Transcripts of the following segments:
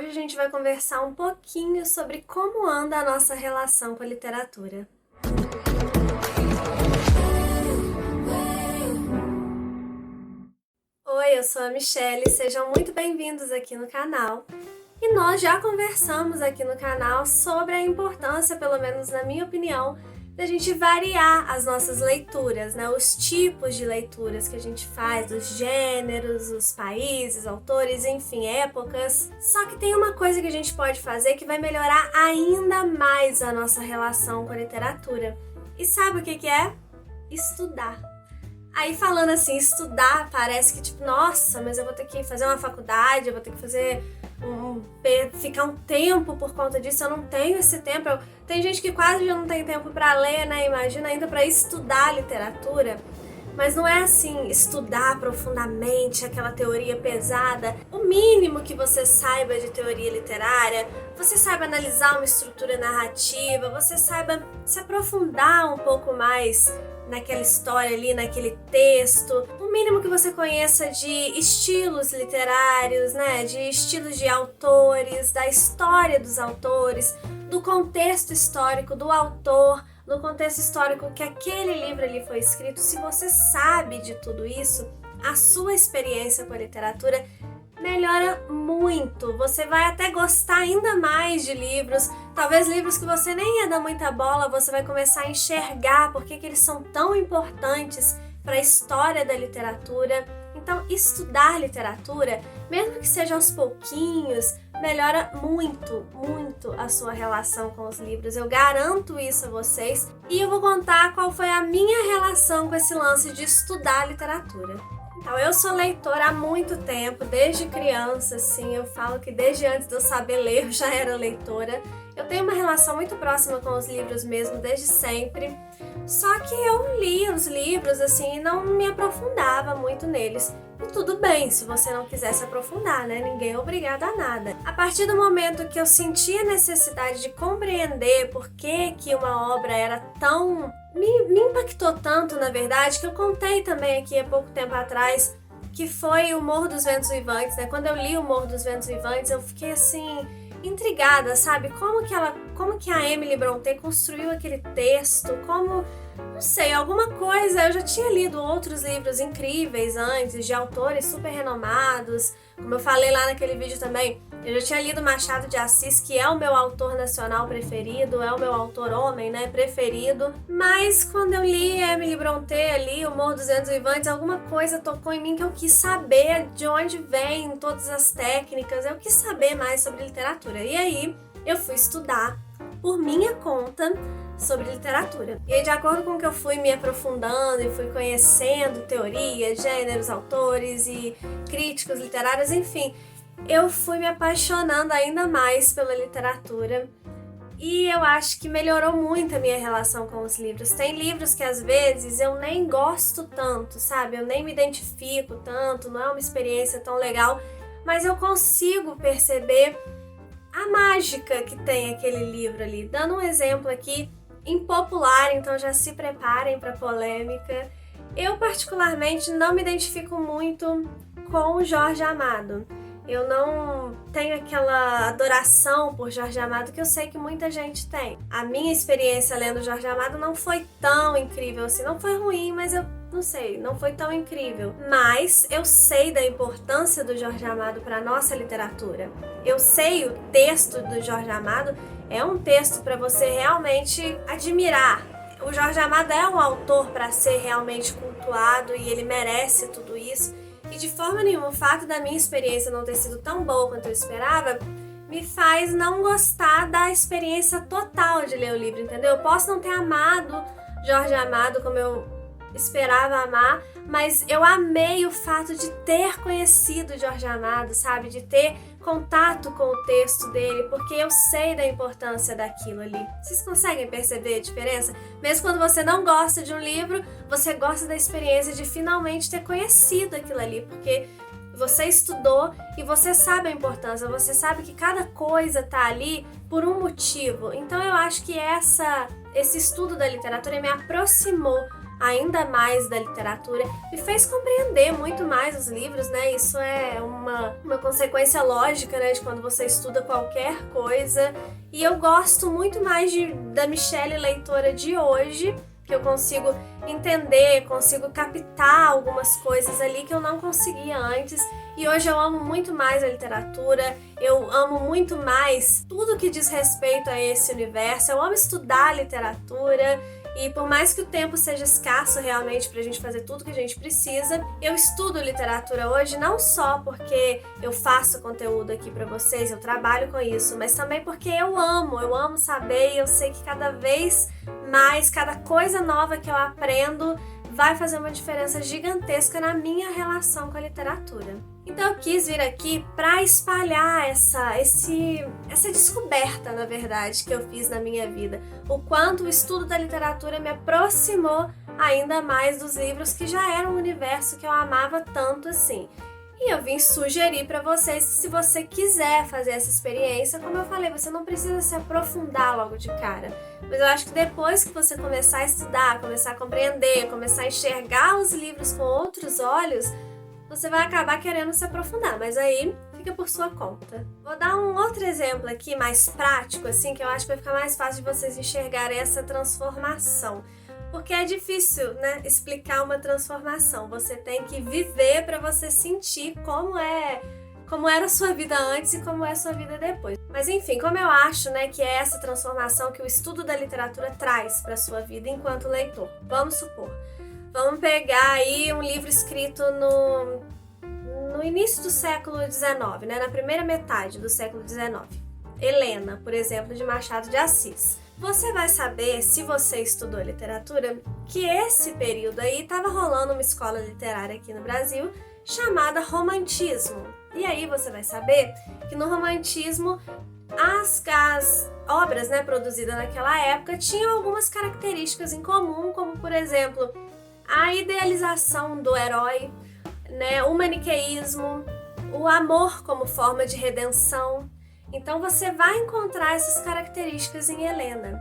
Hoje a gente vai conversar um pouquinho sobre como anda a nossa relação com a literatura. Oi, eu sou a Michelle, sejam muito bem-vindos aqui no canal. E nós já conversamos aqui no canal sobre a importância, pelo menos na minha opinião, da gente variar as nossas leituras, né? Os tipos de leituras que a gente faz, os gêneros, os países, autores, enfim, épocas. Só que tem uma coisa que a gente pode fazer que vai melhorar ainda mais a nossa relação com a literatura. E sabe o que é? Estudar. Aí falando assim, estudar, parece que tipo, nossa, mas eu vou ter que fazer uma faculdade, eu vou ter que fazer ficar um tempo por conta disso, eu não tenho esse tempo. Tem gente que quase já não tem tempo para ler, né? Imagina ainda para estudar literatura. Mas não é assim, estudar profundamente aquela teoria pesada. O mínimo que você saiba de teoria literária, você saiba analisar uma estrutura narrativa, você saiba se aprofundar um pouco mais naquela história ali, naquele texto. O mínimo que você conheça de estilos literários, né? De estilos de autores, da história dos autores, do contexto histórico do autor, no contexto histórico que aquele livro ali foi escrito. Se você sabe de tudo isso, a sua experiência com a literatura melhora muito. Você vai até gostar ainda mais de livros, talvez livros que você nem ia dar muita bola, você vai começar a enxergar por que eles são tão importantes para a história da literatura. Então, estudar literatura, mesmo que seja aos pouquinhos, melhora muito, muito a sua relação com os livros. Eu garanto isso a vocês. E eu vou contar qual foi a minha relação com esse lance de estudar literatura. Então, eu sou leitora há muito tempo, desde criança, assim, eu falo que desde antes de eu saber ler, eu já era leitora. Eu tenho uma relação muito próxima com os livros mesmo, desde sempre. Só que eu lia os livros, assim, e não me aprofundava muito neles. E tudo bem, se você não quiser se aprofundar, né? Ninguém é obrigado a nada. A partir do momento que eu senti a necessidade de compreender por que uma obra era tão... Me impactou tanto, na verdade, que eu contei também aqui há pouco tempo atrás, que foi o Morro dos Ventos Uivantes, né? Quando eu li o Morro dos Ventos Uivantes, eu fiquei assim... intrigada, sabe? Como que a Emily Brontë construiu aquele texto, não sei, alguma coisa. Eu já tinha lido outros livros incríveis antes, de autores super renomados, como eu falei lá naquele vídeo também. Eu já tinha lido Machado de Assis, que é o meu autor nacional preferido, é o meu autor homem, né, preferido. Mas quando eu li Emily Brontë ali, O Morro dos Ventos Uivantes, alguma coisa tocou em mim que eu quis saber de onde vêm todas as técnicas, eu quis saber mais sobre literatura. E aí eu fui estudar por minha conta sobre literatura. E aí, de acordo com que eu fui me aprofundando e fui conhecendo teorias, gêneros, autores e críticos literários, enfim, eu fui me apaixonando ainda mais pela literatura e eu acho que melhorou muito a minha relação com os livros. Tem livros que às vezes eu nem gosto tanto, sabe? Eu nem me identifico tanto, não é uma experiência tão legal, mas eu consigo perceber a mágica que tem aquele livro ali. Dando um exemplo aqui, impopular, então já se preparem para polêmica. Eu particularmente não me identifico muito com o Jorge Amado. Eu não tenho aquela adoração por Jorge Amado que eu sei que muita gente tem. A minha experiência lendo Jorge Amado não foi tão incrível assim, não foi ruim, mas eu não sei, não foi tão incrível. Mas eu sei da importância do Jorge Amado para a nossa literatura. Eu sei o texto do Jorge Amado é um texto para você realmente admirar. O Jorge Amado é um autor para ser realmente cultuado e ele merece tudo isso. E de forma nenhuma, o fato da minha experiência não ter sido tão boa quanto eu esperava me faz não gostar da experiência total de ler o livro, entendeu? Eu posso não ter amado Jorge Amado como eu esperava amar, mas eu amei o fato de ter conhecido Jorge Amado, sabe? De ter contato com o texto dele, porque eu sei da importância daquilo ali. Vocês conseguem perceber a diferença? Mesmo quando você não gosta de um livro, você gosta da experiência de finalmente ter conhecido aquilo ali, porque você estudou e você sabe a importância, você sabe que cada coisa tá ali por um motivo. Então eu acho que esse estudo da literatura me aproximou ainda mais da literatura, me fez compreender muito mais os livros, né? Isso é uma consequência lógica, né, de quando você estuda qualquer coisa. E eu gosto muito mais da Michelle leitora de hoje, que eu consigo entender, consigo captar algumas coisas ali que eu não conseguia antes. E hoje eu amo muito mais a literatura, eu amo muito mais tudo que diz respeito a esse universo, eu amo estudar literatura. E por mais que o tempo seja escasso realmente pra gente fazer tudo que a gente precisa, eu estudo literatura hoje não só porque eu faço conteúdo aqui pra vocês, eu trabalho com isso, mas também porque eu amo saber e eu sei que cada vez mais, cada coisa nova que eu aprendo vai fazer uma diferença gigantesca na minha relação com a literatura. Então eu quis vir aqui para espalhar essa descoberta, na verdade, que eu fiz na minha vida. O quanto o estudo da literatura me aproximou ainda mais dos livros que já eram um universo que eu amava tanto assim. E eu vim sugerir para vocês que se você quiser fazer essa experiência, como eu falei, você não precisa se aprofundar logo de cara. Mas eu acho que depois que você começar a estudar, começar a compreender, começar a enxergar os livros com outros olhos, você vai acabar querendo se aprofundar, mas aí fica por sua conta. Vou dar um outro exemplo aqui, mais prático, assim, que eu acho que vai ficar mais fácil de vocês enxergarem essa transformação. Porque é difícil, né, explicar uma transformação. Você tem que viver para você sentir como era a sua vida antes e como é a sua vida depois. Mas enfim, como eu acho, né, que é essa transformação que o estudo da literatura traz para sua vida enquanto leitor. Vamos supor. Vamos pegar aí um livro escrito no início do século XIX, né, na primeira metade do século XIX. Helena, por exemplo, de Machado de Assis. Você vai saber, se você estudou literatura, que esse período aí estava rolando uma escola literária aqui no Brasil chamada Romantismo. E aí você vai saber que no Romantismo as obras, né, produzidas naquela época tinham algumas características em comum, como por exemplo a idealização do herói, né, o maniqueísmo, o amor como forma de redenção. Então você vai encontrar essas características em Helena.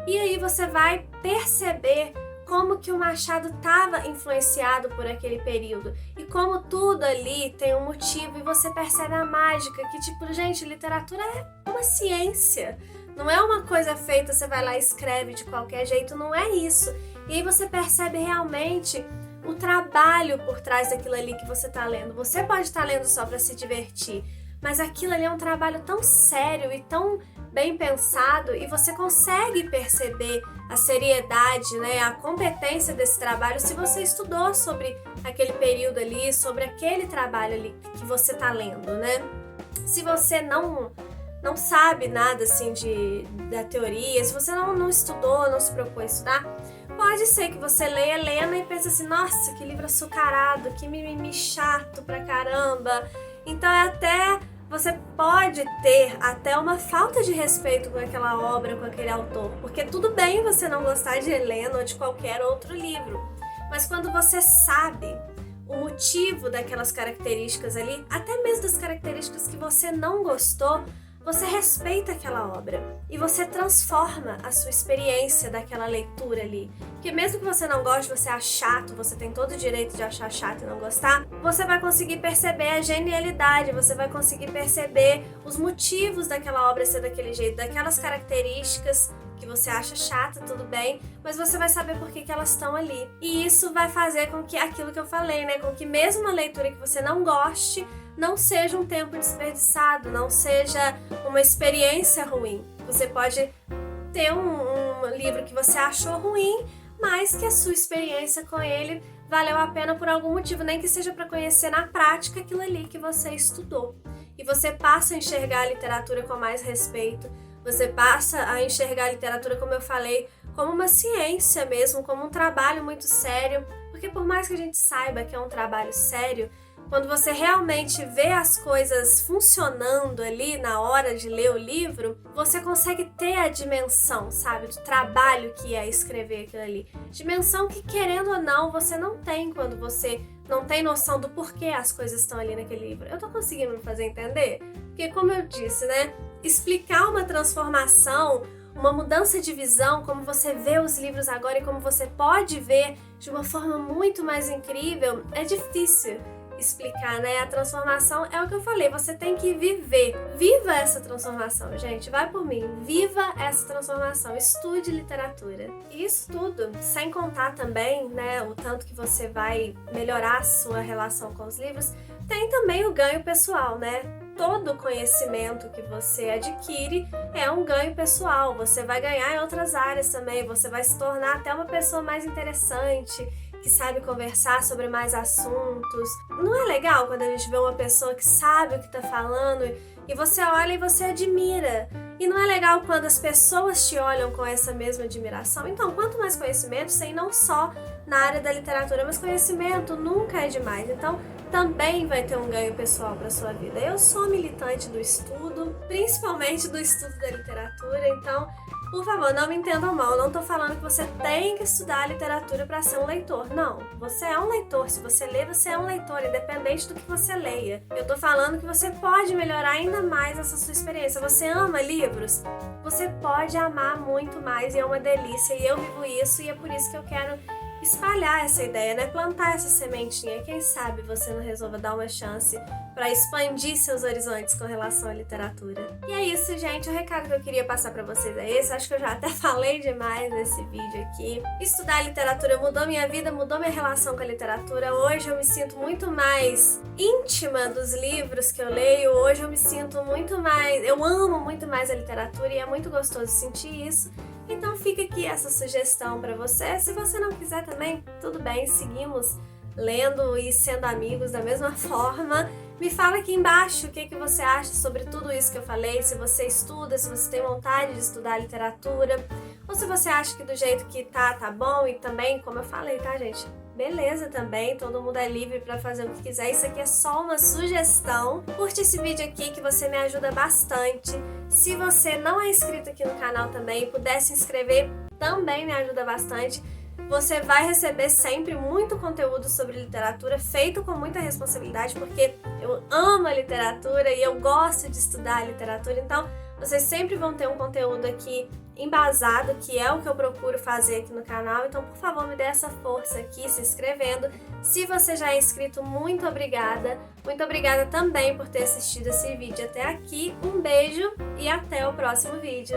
E aí você vai perceber como que o Machado estava influenciado por aquele período. E como tudo ali tem um motivo e você percebe a mágica, que tipo, gente, literatura é uma ciência. Não é uma coisa feita, você vai lá e escreve de qualquer jeito, não é isso. E aí você percebe realmente o trabalho por trás daquilo ali que você está lendo. Você pode estar lendo só para se divertir, mas aquilo ali é um trabalho tão sério e tão bem pensado e você consegue perceber a seriedade, né, a competência desse trabalho se você estudou sobre aquele período ali, sobre aquele trabalho ali que você está lendo, né? Se você não sabe nada assim da teoria, se você não estudou, não se propôs a estudar, pode ser que você leia Helena e pense assim, nossa, que livro açucarado, que mimimi chato pra caramba. Então você pode ter até uma falta de respeito com aquela obra, com aquele autor, porque tudo bem você não gostar de Helena ou de qualquer outro livro, mas quando você sabe o motivo daquelas características ali, até mesmo das características que você não gostou, você respeita aquela obra e você transforma a sua experiência daquela leitura ali. Porque mesmo que você não goste, você acha chato, você tem todo o direito de achar chato e não gostar, você vai conseguir perceber a genialidade, você vai conseguir perceber os motivos daquela obra ser daquele jeito, daquelas características que você acha chata, tudo bem, mas você vai saber por que elas estão ali. E isso vai fazer com que aquilo que eu falei, né, com que mesmo uma leitura que você não goste, não seja um tempo desperdiçado, não seja uma experiência ruim. Você pode ter um livro que você achou ruim, mas que a sua experiência com ele valeu a pena por algum motivo, nem que seja para conhecer na prática aquilo ali que você estudou. E você passa a enxergar a literatura com mais respeito, você passa a enxergar a literatura, como eu falei, como uma ciência mesmo, como um trabalho muito sério, porque por mais que a gente saiba que é um trabalho sério, quando você realmente vê as coisas funcionando ali na hora de ler o livro, você consegue ter a dimensão, sabe, do trabalho que é escrever aquilo ali. Dimensão que, querendo ou não, você não tem quando você não tem noção do porquê as coisas estão ali naquele livro. Eu tô conseguindo me fazer entender? Porque, como eu disse, né, explicar uma transformação, uma mudança de visão, como você vê os livros agora e como você pode ver de uma forma muito mais incrível, é difícil explicar, né? A transformação é o que eu falei, você tem que viver. Viva essa transformação, gente, vai por mim. Viva essa transformação, estude literatura. Isso tudo, sem contar também, né, o tanto que você vai melhorar a sua relação com os livros, tem também o ganho pessoal, né? Todo conhecimento que você adquire é um ganho pessoal. Você vai ganhar em outras áreas também, você vai se tornar até uma pessoa mais interessante, que sabe conversar sobre mais assuntos. Não é legal quando a gente vê uma pessoa que sabe o que está falando e você olha e você admira? E não é legal quando as pessoas te olham com essa mesma admiração? Então, quanto mais conhecimento, sem não só na área da literatura, mas conhecimento nunca é demais. Então, também vai ter um ganho pessoal para sua vida. Eu sou militante do estudo, principalmente do estudo da literatura, então, por favor, não me entendam mal, eu não tô falando que você tem que estudar literatura para ser um leitor. Não, você é um leitor. Se você lê, você é um leitor, independente do que você leia. Eu tô falando que você pode melhorar ainda mais essa sua experiência. Você ama livros? Você pode amar muito mais e é uma delícia. E eu vivo isso e é por isso que eu quero espalhar essa ideia, né? Plantar essa sementinha. Quem sabe você não resolva dar uma chance para expandir seus horizontes com relação à literatura. E é isso, gente. O recado que eu queria passar para vocês é esse. Acho que eu já até falei demais nesse vídeo aqui. Estudar literatura mudou minha vida, mudou minha relação com a literatura. Hoje eu me sinto muito mais íntima dos livros que eu leio. Hoje eu me sinto muito mais... Eu amo muito mais a literatura e é muito gostoso sentir isso. Então fica aqui essa sugestão para você. Se você não quiser também, tudo bem, seguimos lendo e sendo amigos da mesma forma. Me fala aqui embaixo o que você acha sobre tudo isso que eu falei, se você estuda, se você tem vontade de estudar literatura, ou se você acha que do jeito que tá bom, e também, como eu falei, tá, gente? Beleza também, todo mundo é livre para fazer o que quiser, isso aqui é só uma sugestão. Curte esse vídeo aqui que você me ajuda bastante. Se você não é inscrito aqui no canal também e puder se inscrever, também me ajuda bastante. Você vai receber sempre muito conteúdo sobre literatura, feito com muita responsabilidade, porque eu amo a literatura e eu gosto de estudar a literatura, então vocês sempre vão ter um conteúdo aqui embasado, que é o que eu procuro fazer aqui no canal. Então, por favor, me dê essa força aqui, se inscrevendo. Se você já é inscrito, muito obrigada. Muito obrigada também por ter assistido esse vídeo até aqui. Um beijo e até o próximo vídeo.